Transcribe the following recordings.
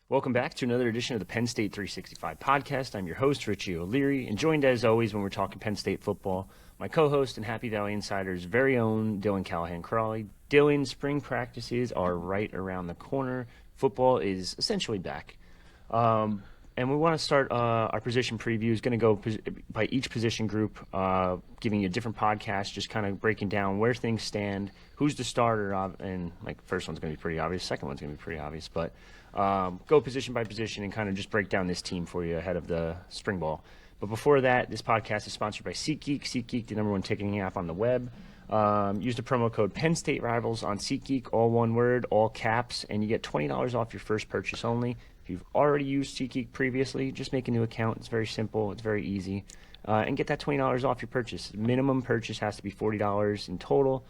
Welcome back to another edition of the Penn State 365 podcast. I'm your host, Richie O'Leary, and joined as always when we're talking Penn State football, my co-host and Happy Valley Insider's very own Dylan Callahan-Crawley. Dylan, spring practices are right around the corner. Football is essentially back. And we want to start our position previews. Going to go by each position group, giving you a different podcast, just kind of breaking down where things stand, who's the starter, and like first one's going to be pretty obvious, second one's going to be pretty obvious, but go position by position and kind of just break down this team for you ahead of the spring ball. But before that, this podcast is sponsored by SeatGeek. SeatGeek, the number one ticketing app on the web. Use the promo code Penn State Rivals on SeatGeek, all one word, all caps, and you get $20 off your first purchase only. If you've already used SeatGeek previously, just make a new account. It's very simple. It's very easy. And get that $20 off your purchase. Minimum purchase has to be $40 in total.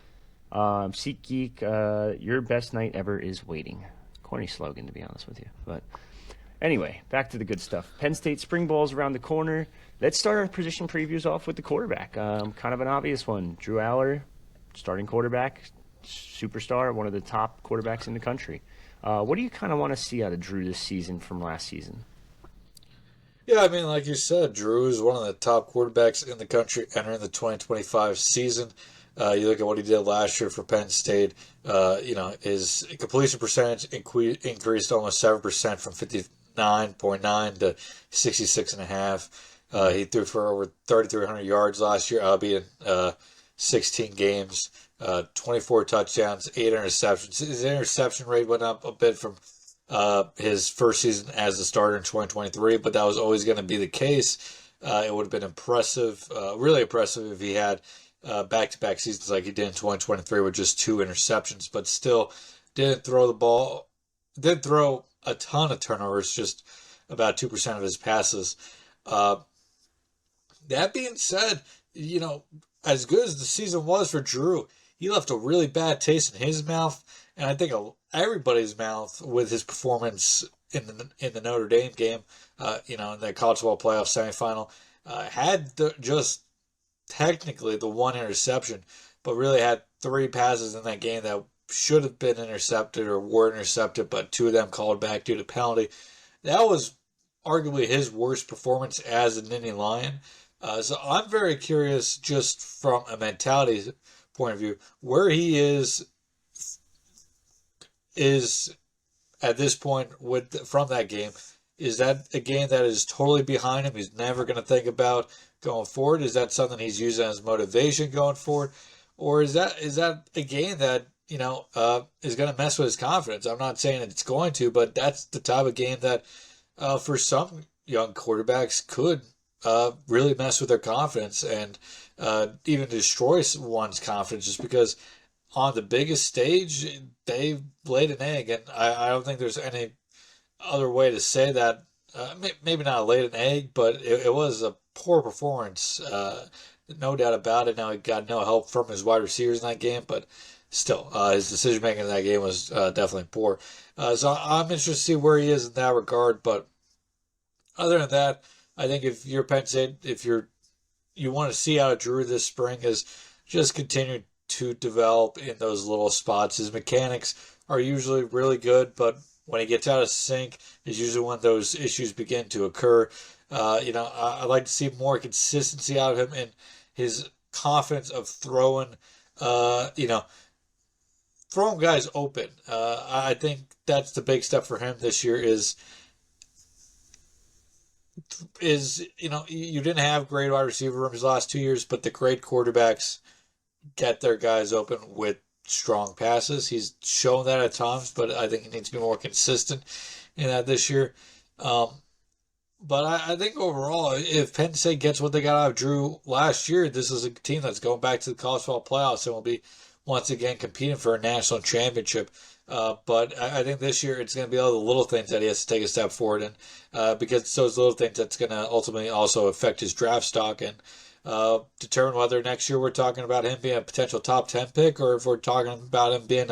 SeatGeek, your best night ever is waiting. Corny slogan, to be honest with you. But anyway, back to the good stuff. Penn State spring ball's around the corner. Let's start our position previews off with the quarterback. Kind of an obvious one. Drew Allar, starting quarterback, superstar, one of the top quarterbacks in the country. What do you kind of want to see out of Drew this season from last season? Yeah, I mean, like you said, Drew is one of the top quarterbacks in the country entering the 2025 season. You look at what he did last year for Penn State, his completion percentage increased almost 7% from 59.9 to 66.5. He threw for over 3,300 yards last year, albeit in 16 games, 24 touchdowns, 8 interceptions. His interception rate went up a bit from his first season as a starter in 2023, but that was always going to be the case. It would have been impressive, really impressive, if he had back-to-back seasons like he did in 2023 with just 2 interceptions, but still didn't throw the ball, didn't throw a ton of turnovers, just about 2% of his passes. That being said, as good as the season was for Drew, he left a really bad taste in his mouth, and I think everybody's mouth with his performance in the Notre Dame game, in the college football playoff semifinal. Had just technically the 1 interception, but really had 3 passes in that game that should have been intercepted or were intercepted, but 2 of them called back due to penalty. That was arguably his worst performance as a Nittany Lion. So I'm very curious, just from a mentality point of view, where he is at this point from that game. Is that a game that is totally behind him? He's never going to think about going forward. Is that something he's using as motivation going forward, or is that a game that is going to mess with his confidence? I'm not saying it's going to, but that's the type of game that for some young quarterbacks could really mess with their confidence and even destroy one's confidence, just because on the biggest stage they've laid an egg, and I don't think there's any other way to say that. Maybe not laid an egg, but it was a poor performance, no doubt about it. Now he got no help from his wide receivers in that game, but still, his decision making in that game was definitely poor. So I'm interested to see where he is in that regard. But other than that, I think if you're Penn State, you want to see out of Drew this spring, is just continue to develop in those little spots. His mechanics are usually really good, but when he gets out of sync is usually when those issues begin to occur. I'd like to see more consistency out of him and his confidence of throwing guys open. I think that's the big step for him this year is you didn't have great wide receiver rooms the last 2 years, but the great quarterbacks get their guys open with strong passes. He's shown that at times, but I think he needs to be more consistent in that this year. But I think overall, if Penn State gets what they got out of Drew last year, this is a team that's going back to the college football playoffs and will be once again competing for a national championship. But I think this year it's going to be all the little things that he has to take a step forward in, because it's those little things that's going to ultimately also affect his draft stock and determine whether next year we're talking about him being a potential top 10 pick, or if we're talking about him being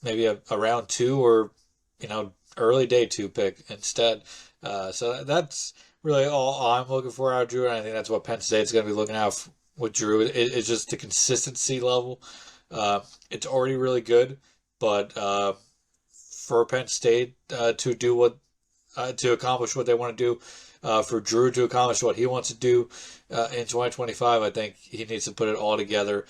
maybe a round 2 or early day 2 pick instead. So that's really all I'm looking for out of Drew, and I think that's what Penn State's going to be looking out with Drew. It's just the consistency level. It's already really good, but for Penn State to do to accomplish what they want to do. For Drew to accomplish what he wants to do in 2025, I think he needs to put it all together,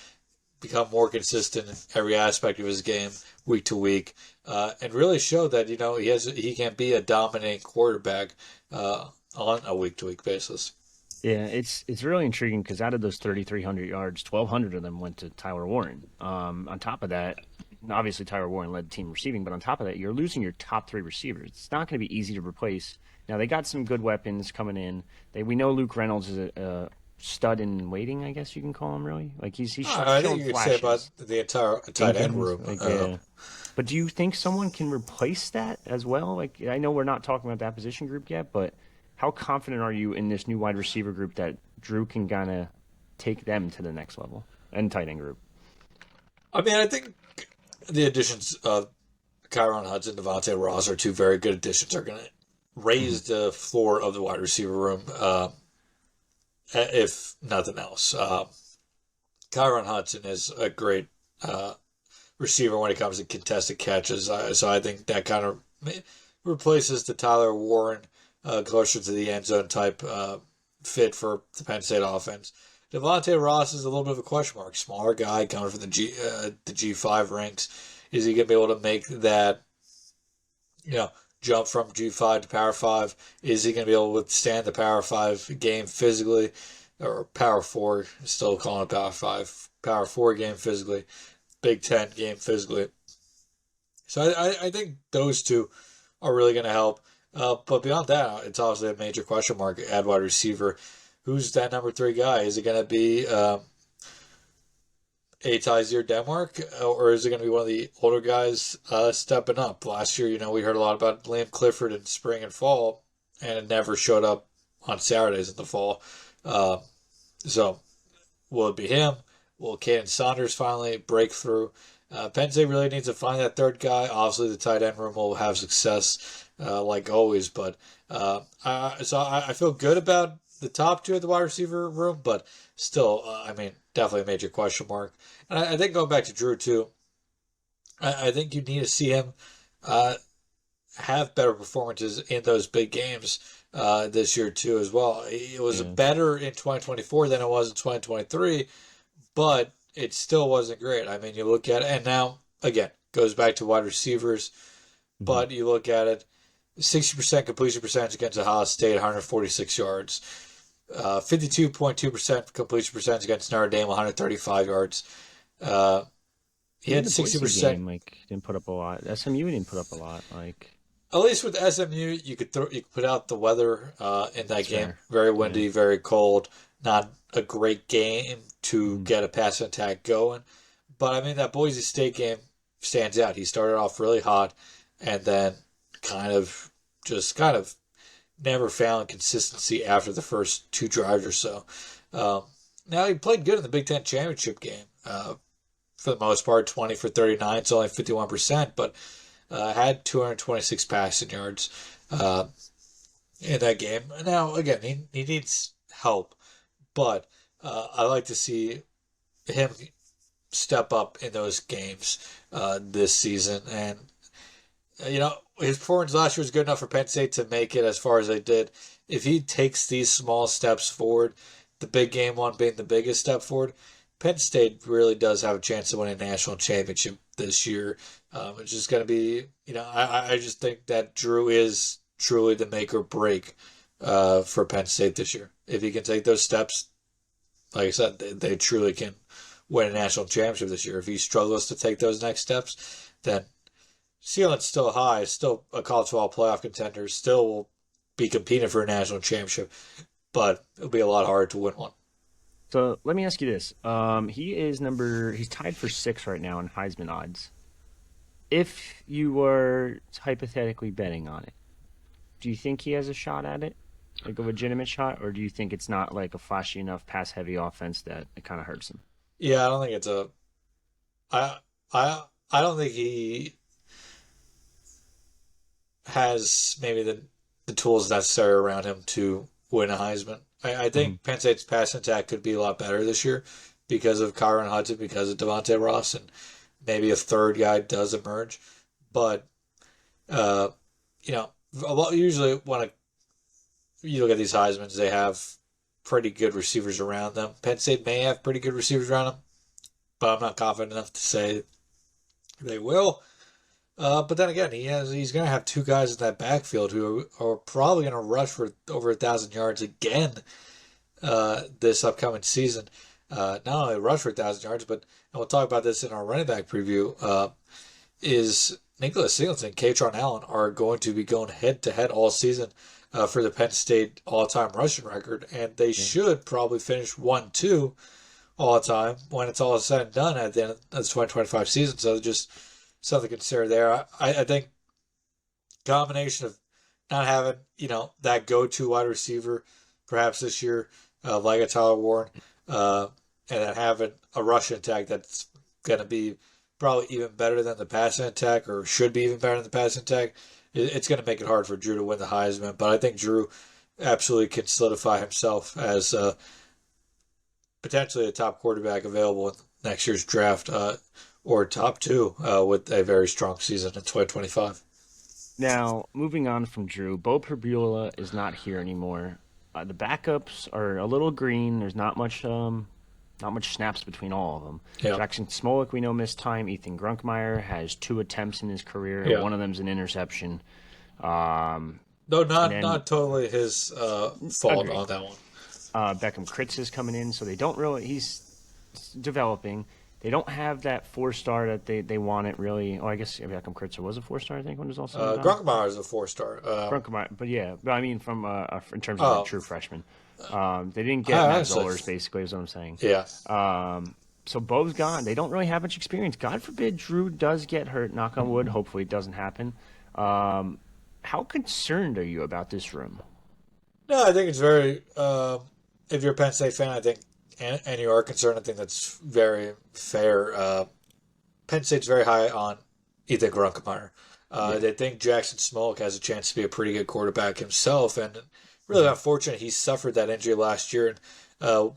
become more consistent in every aspect of his game week to week, and really show that he can be a dominating quarterback on a week to week basis. Yeah, it's really intriguing because out of those 3,300 yards, 1,200 of them went to Tyler Warren. On top of that, obviously Tyler Warren led the team receiving, but on top of that, you're losing your top three receivers. It's not going to be easy to replace. Now, they got some good weapons coming in. We know Luke Reynolds is a stud in waiting, I guess you can call him, really. Like, he's I think showing you could flashes. say about the entire tight end room. Yeah. But do you think someone can replace that as well? Like, I know we're not talking about that position group yet, but how confident are you in this new wide receiver group that Drew can kind of take them to the next level, and tight end group? I mean, I think the additions of Kyron Hudson, Devontae Ross are two very good additions. Are going to raise the floor of the wide receiver room, if nothing else. Kyron Hudson is a great receiver when it comes to contested catches. So I think that kind of replaces the Tyler Warren closer to the end zone type fit for the Penn State offense. Devontae Ross is a little bit of a question mark. Smaller guy coming from the G5 ranks. Is he going to be able to make that, jump from G5 to Power 5? Is he going to be able to withstand the Power 5 game physically? Or Power 4, still calling it Power 5. Power 4 game physically. Big 10 game physically. So I think those two are really going to help. But beyond that, it's obviously a major question mark at wide receiver. Who's that number 3 guy? Is it going to be Tyzier Denmark, or is it going to be one of the older guys stepping up? Last year, we heard a lot about Liam Clifford in spring and fall, and it never showed up on Saturdays in the fall. So will it be him? Will Caden Saunders finally break through? Penn State really needs to find that third guy. Obviously, the tight end room will have success like always, but I feel good about the top 2 of the wide receiver room, but still, definitely a major question mark. And I think going back to Drew too, I think you need to see him have better performances in those big games this year too as well. It was better in 2024 than it was in 2023, but it still wasn't great. I mean, you look at it, and now, again, goes back to wide receivers, but you look at it, 60% completion percentage against Ohio State, 146 yards. 52.2% completion percentage against Notre Dame, 135 yards. He had 60%. Didn't put up a lot. SMU didn't put up a lot. At least with SMU, you could put out the weather in that game. Fair. Very windy, very cold. Not a great game to get a pass attack going. But that Boise State game stands out. He started off really hot, and then kind of never found consistency after the first 2 drives or so. Now he played good in the Big Ten championship game. For the most part, 20 for 39. It's only 51%, but had 226 passing yards in that game. Now, again, he needs help, but I like to see him step up in those games this season. And, his performance last year was good enough for Penn State to make it as far as they did. If he takes these small steps forward, the big game one being the biggest step forward, Penn State really does have a chance to win a national championship this year. It's just going to be, I just think that Drew is truly the make or break for Penn State this year. If he can take those steps, like I said, they truly can win a national championship this year. If he struggles to take those next steps, then ceiling's still high, still a college football playoff contender, still will be competing for a national championship, but it'll be a lot harder to win one. So let me ask you this. He's tied for 6 right now in Heisman odds. If you were hypothetically betting on it, do you think he has a shot at it? Like a legitimate shot? Or do you think it's not like a flashy enough pass-heavy offense that it kind of hurts him? Yeah, I don't think it's I don't think he has maybe the tools necessary around him to win a Heisman. I think Penn State's passing attack could be a lot better this year because of Kyron Hudson, because of Devontae Ross, and maybe a third guy does emerge. But Uh, usually when you look at these Heismans, they have pretty good receivers around them. Penn State may have pretty good receivers around them, but I'm not confident enough to say they will. But then again, he's going to have two guys in that backfield who are probably going to rush for over 1,000 yards again this upcoming season. Not only rush for 1,000 yards, but and we'll talk about this in our running back preview. Is Nicholas Singleton, Katron Allen are going to be going head to head all season for the Penn State all-time rushing record, and they should probably finish 1-2 all time when it's all said and done at the end of the 2025 season. So just something to consider there. I think combination of not having that go-to wide receiver perhaps this year, like a Tyler Warren, and then having a rushing attack that's going to be probably even better than the passing attack, or should be even better than the passing attack. It's going to make it hard for Drew to win the Heisman, but I think Drew absolutely can solidify himself as potentially a top quarterback available in next year's draft, or top two with a very strong season in 2025. Now, moving on from Drew, Bo Perbula is not here anymore. The backups are a little green. There's not much snaps between all of them. Yeah. Jaxon Smolik, we know, missed time. Ethan Grunkemeyer has 2 attempts in his career. Yeah. One of them's an interception. No, not totally his fault Agreed. on that one. Bekkem Kritza is coming in, so they don't really. He's developing. They don't have that 4-star that they wanted, really. Oh, I guess Bekkem Kritza was a 4-star, I think, when it was also Grunkemeyer is a 4-star. Grunkemeyer, but I mean, from in terms of a true freshman. They didn't get Matt Zollers, basically, is what I'm saying. Yeah. So Bo's gone. They don't really have much experience. God forbid Drew does get hurt, knock on wood. Hopefully it doesn't happen. How concerned are you about this room? No, I think it's very, if you're a Penn State fan, I think, and you are concerned, I think that's very fair. Penn State's very high on Ethan Grunkemeyer. They think Jaxon Smolik has a chance to be a pretty good quarterback himself, and really unfortunate he suffered that injury last year and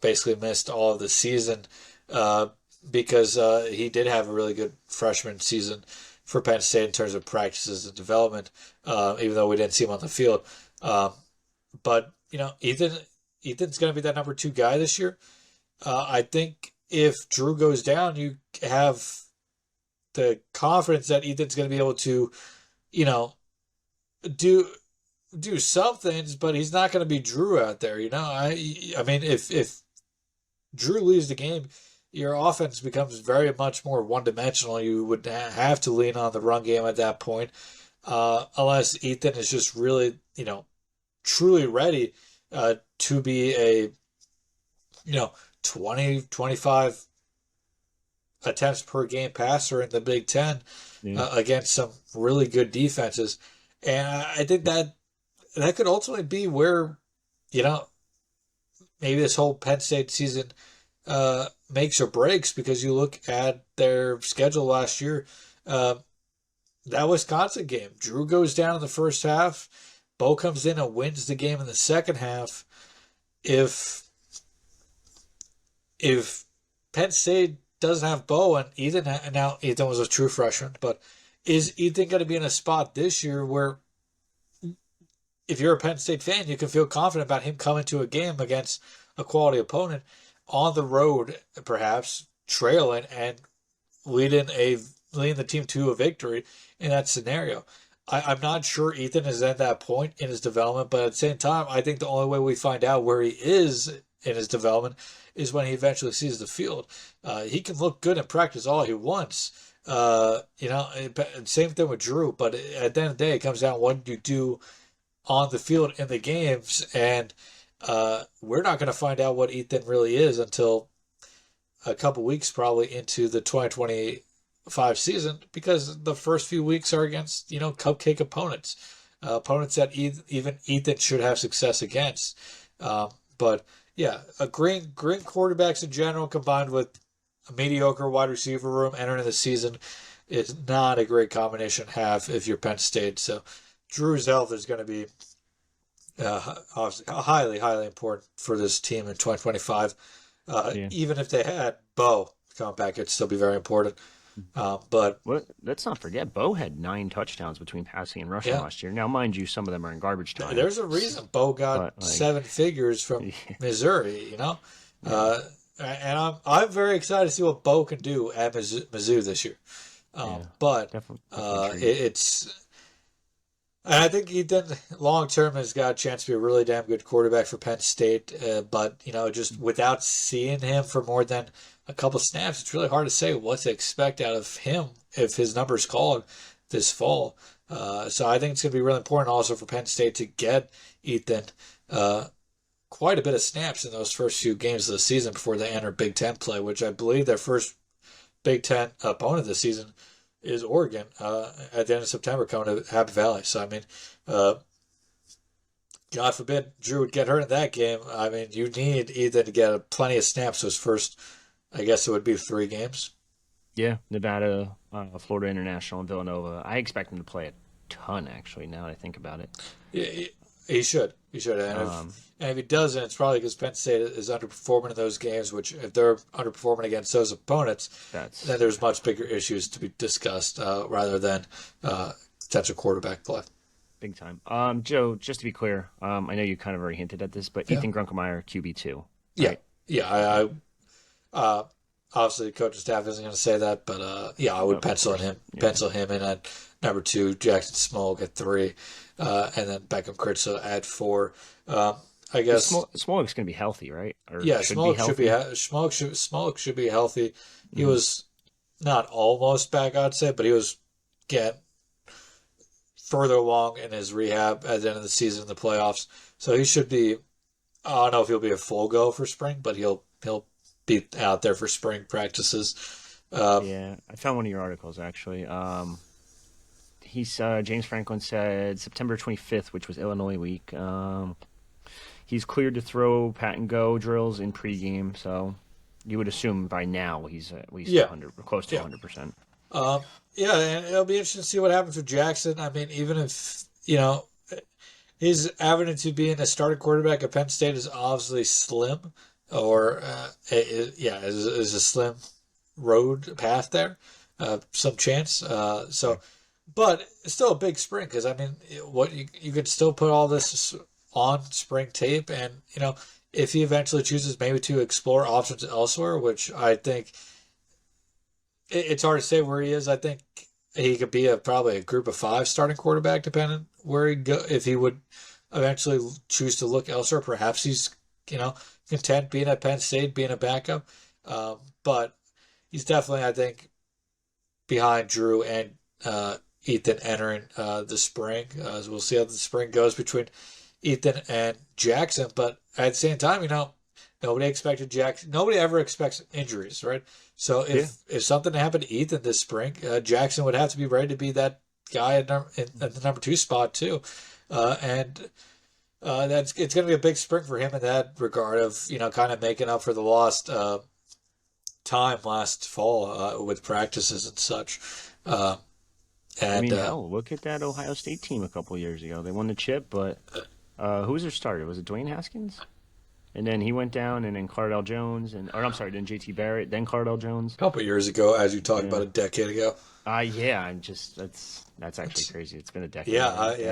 basically missed all of the season because he did have a really good freshman season for Penn State in terms of practices and development, even though we didn't see him on the field. But, Ethan's going to be that number 2 guy this year. I think if Drew goes down, you have the confidence that Ethan's going to be able to, do some things, but he's not going to be Drew out there. I mean, if Drew leaves the game, your offense becomes very much more one-dimensional. You would have to lean on the run game at that point, unless Ethan is just really, truly ready to be a, 20, 25 attempts per game passer in the Big Ten against some really good defenses. And I think that could ultimately be where, maybe this whole Penn State season makes or breaks, because you look at their schedule last year, that Wisconsin game, Drew goes down in the first half, Bo comes in and wins the game in the second half. If Penn State doesn't have Bo and Ethan, now Ethan was a true freshman, but is Ethan going to be in a spot this year where, if you're a Penn State fan, you can feel confident about him coming to a game against a quality opponent on the road, perhaps trailing and leading the team to a victory in that scenario? I'm not sure Ethan is at that point in his development, but at the same time, I think the only way we find out where he is in his development is when he eventually sees the field. He can look good in practice all he wants. Same thing with Drew, but at the end of the day, it comes down to what you do on the field in the games, and we're not going to find out what Ethan really is until a couple weeks probably into the 2025 season, because the first few weeks are against, cupcake opponents, opponents that even Ethan should have success against. But yeah, a green quarterbacks in general combined with a mediocre wide receiver room entering the season is not a great combination to have if you're Penn State. So Drew's health is going to be highly, highly important for this team in 2025. Even if they had Bo come back, it'd still be very important. But Let's not forget, Bo had 9 touchdowns between passing and rushing yeah, last year. Now, mind you, some of them are in garbage time. there's a reason Bo got But like, seven figures from yeah, Missouri. yeah, And I'm very excited to see what Bo can do at Mizzou this year. yeah, But definitely intrigued. it's and I think he then long term has got a chance to be a really damn good quarterback for Penn State. But just without seeing him for more than a couple snaps, it's really hard to say what to expect out of him if his number's called this fall. So I think it's going to be really important also for Penn State to get Ethan quite a bit of snaps in those first few games of the season before they enter Big Ten play, which I believe their first Big Ten opponent this season is Oregon at the end of September coming to Happy Valley. So, I mean, God forbid Drew would get hurt in that game. I mean, you need Ethan to get plenty of snaps those first, I guess it would be 3 games. Yeah, Nevada, Florida International, and Villanova. I expect him to play a ton, actually, now that I think about it. He should. He should. Um, And if he doesn't, it's probably because Penn State is underperforming in those games, which if they're underperforming against those opponents, that's then there's much bigger issues to be discussed rather than potential quarterback play. big time. Joe, just to be clear, I know you kind of already hinted at this, but Yeah. Ethan Grunkemeyer, QB2, Yeah. right? Yeah. Obviously, the coaching staff isn't going to say that, but yeah, I would Of pencil course. him Yeah. pencil him in at number 2, Jaxon Smolik at 3, and then Bekkem Kritza at 4. I guess. Smolik's going to be healthy, right? Or Yeah, should be healthy. Smolik should be healthy. He Mhm. was not almost back, I'd say, but he was getting further along in his rehab at the end of the season in the playoffs. So he should be. I don't know if he'll be a full go for spring, but he'll be out there for spring practices. Yeah, I found one of your articles actually. James Franklin said September 25th, which was Illinois week. He's cleared to throw pat and go drills in pregame, so you would assume by now he's at least Yeah, 100, close to yeah. 100%. Yeah, and it'll be interesting to see what happens with Jackson. I mean, even if his avenue to being a starting quarterback at Penn State is obviously slim, or is a slim road path there. Some chance. But it's still a big spring because I mean, what you could still put all this on spring tape, and if he eventually chooses maybe to explore options elsewhere, which I think it's hard to say where he is. I think he could be probably a group of 5 starting quarterback, depending where he go. If he would eventually choose to look elsewhere, perhaps he's content being at Penn State, being a backup. But he's definitely, I think, behind Drew and Ethan entering the spring. So we'll see how the spring goes between Ethan and Jackson. But at the same time, nobody expected Jackson. Nobody ever expects injuries, right? So if something happened to Ethan this spring, Jackson would have to be ready to be that guy at the number 2 spot too, and it's going to be a big spring for him in that regard of kind of making up for the lost time last fall with practices and such. I mean, hell, look at that Ohio State team a couple years ago. They won the chip, but who was their starter? Was it Dwayne Haskins? And then he went down, and then Cardell Jones, then JT Barrett, then Cardell Jones. A couple years ago, as you talked Yeah. about a decade ago. Yeah, that's actually crazy. It's been a decade. Yeah, already,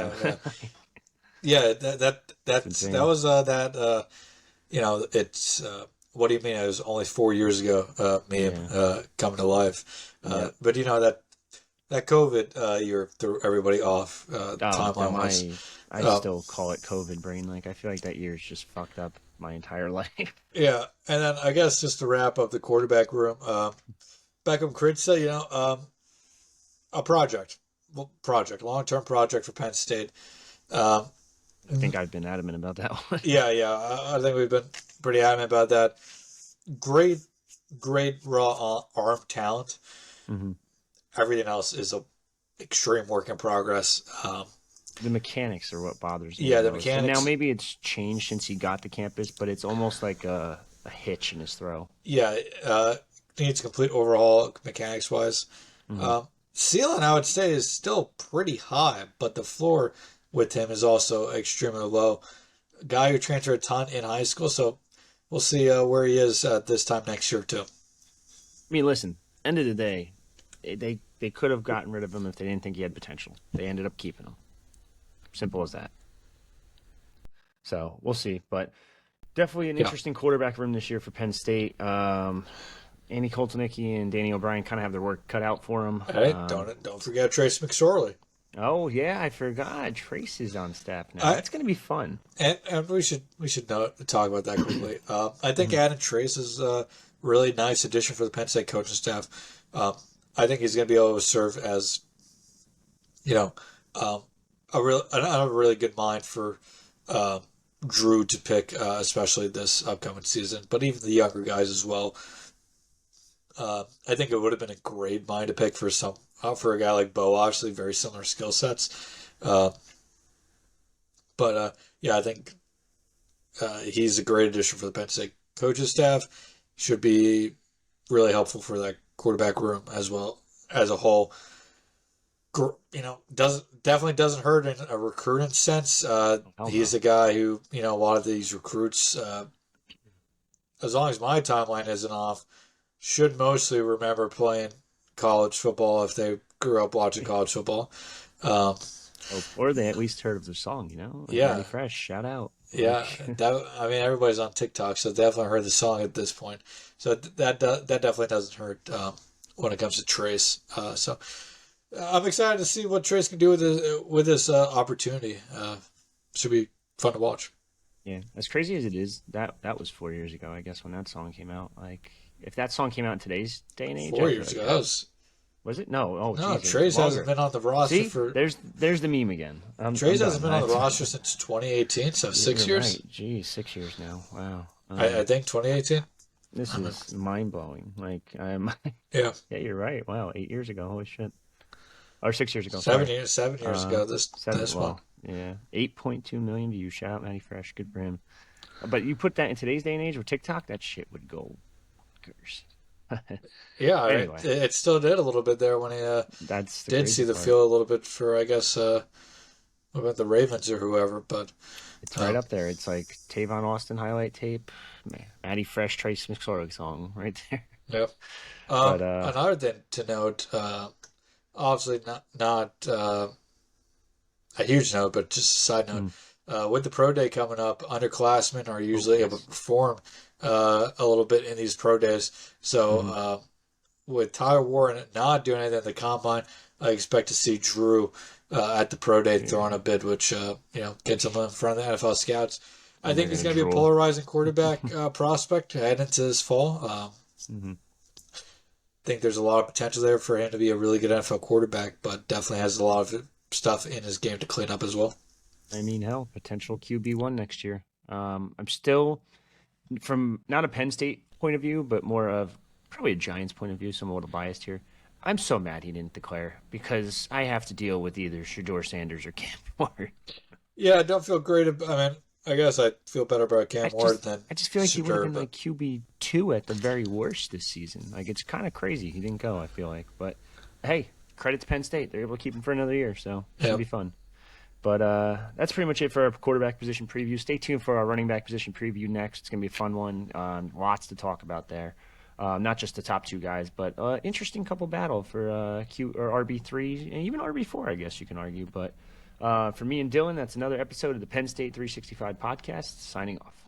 yeah. That insane. was it's what do you mean? It was only 4 years ago. Coming to life. Yeah. But that COVID year threw everybody off timeline wise. I still call it COVID brain. Like I feel like that year's just fucked up my entire life. Yeah, and then I guess just to wrap up the quarterback room, Bekkem Kritza, a long-term project for Penn State. I think I've been adamant about that one. Yeah, I think we've been pretty adamant about that. Great raw arm talent. Mm-hmm. Everything else is a extreme work in progress. The mechanics are what bothers me. Yeah, the most. mechanics. And now maybe it's changed since he got to campus, but it's almost like a hitch in his throw. Yeah, needs a complete overhaul mechanics-wise. Mm-hmm. Ceiling, I would say, is still pretty high, but the floor with him is also extremely low. A guy who transferred a ton in high school, so we'll see where he is this time next year, too. I mean, listen, end of the day, they could have gotten rid of him if they didn't think he had potential. They ended up keeping him. Simple as that. So we'll see, but definitely an interesting quarterback room this year for Penn State. Andy Koltonicky and Danny O'Brien kind of have their work cut out for them. Hey, don't forget Trace McSorley. Oh yeah, I forgot. Trace is on staff now. That's going to be fun. And we should talk about that quickly. I think adding Trace is a really nice addition for the Penn State coaching staff. I think he's going to be able to serve as, a really good mind for Drew to pick, especially this upcoming season, but even the younger guys as well. I think it would have been a great mind to pick for a guy like Bo. Obviously, very similar skill sets, I think he's a great addition for the Penn State coaching staff. Should be really helpful for that quarterback room as well as a whole. Definitely doesn't hurt in a recruiting sense. He's a guy who, a lot of these recruits, as long as my timeline isn't off, should mostly remember playing college football if they grew up watching college football. Or they at least heard of the song, Yeah. Really fresh, shout out. Yeah, everybody's on TikTok, so definitely heard the song at this point. So that definitely doesn't hurt when it comes to Trace. So I'm excited to see what Trace can do with this opportunity. Should be fun to watch. Yeah, as crazy as it is, that was 4 years ago, I guess, when that song came out. Like, if that song came out in today's day and age, 4 years ago, was it? No. Oh, no. geez, Trace hasn't been on the roster See? for. There's the meme again. Trace hasn't been on the roster since 2018, so 6 years. Right. Geez, 6 years now. Wow. I think 2018. This is mind blowing. Like Yeah. Yeah, you're right. Wow, 8 years ago. Holy shit. Or 6 years ago. 7 years ago. This one. Yeah, 8.2 million views. Shout out Matty Fresh. Good for him. But you put that in today's day and age with TikTok, that shit would go bonkers. Yeah, anyway. it still did a little bit there when he did see the field a little bit for, I guess, about the Ravens or whoever. But it's right up there. It's like Tavon Austin highlight tape, Matty Fresh, Trace McSorley song right there. Yep. Another thing to note, obviously not a huge note, but just a side note. With the pro day coming up, underclassmen are usually able to perform a little bit in these pro days. So with Tyler Warren not doing anything at the combine, I expect to see Drew at the pro day throwing a bid, which gets him in front of the NFL scouts. I think he's going to be a polarizing quarterback prospect heading into this fall. I think there's a lot of potential there for him to be a really good NFL quarterback, but definitely has a lot of stuff in his game to clean up as well. I mean, hell, potential QB1 next year. I'm still, from not a Penn State point of view, but more of probably a Giants point of view, so I'm a little biased here. I'm so mad he didn't declare because I have to deal with either Shedeur Sanders or Cam Ward. Yeah, I don't feel great about. I guess I feel better about Cam Ward than. I just feel like he would have been like QB2 at the very worst this season. Like, it's kind of crazy he didn't go. I feel like, but hey, credit to Penn State, they're able to keep him for another year, so it should be fun. But that's pretty much it for our quarterback position preview. Stay tuned for our running back position preview next. It's going to be a fun one. Lots to talk about there. Not just the top two guys, but interesting couple battle for Q or RB3 and even RB4, I guess you can argue. But for me and Dylan, that's another episode of the Penn State 365 podcast. Signing off.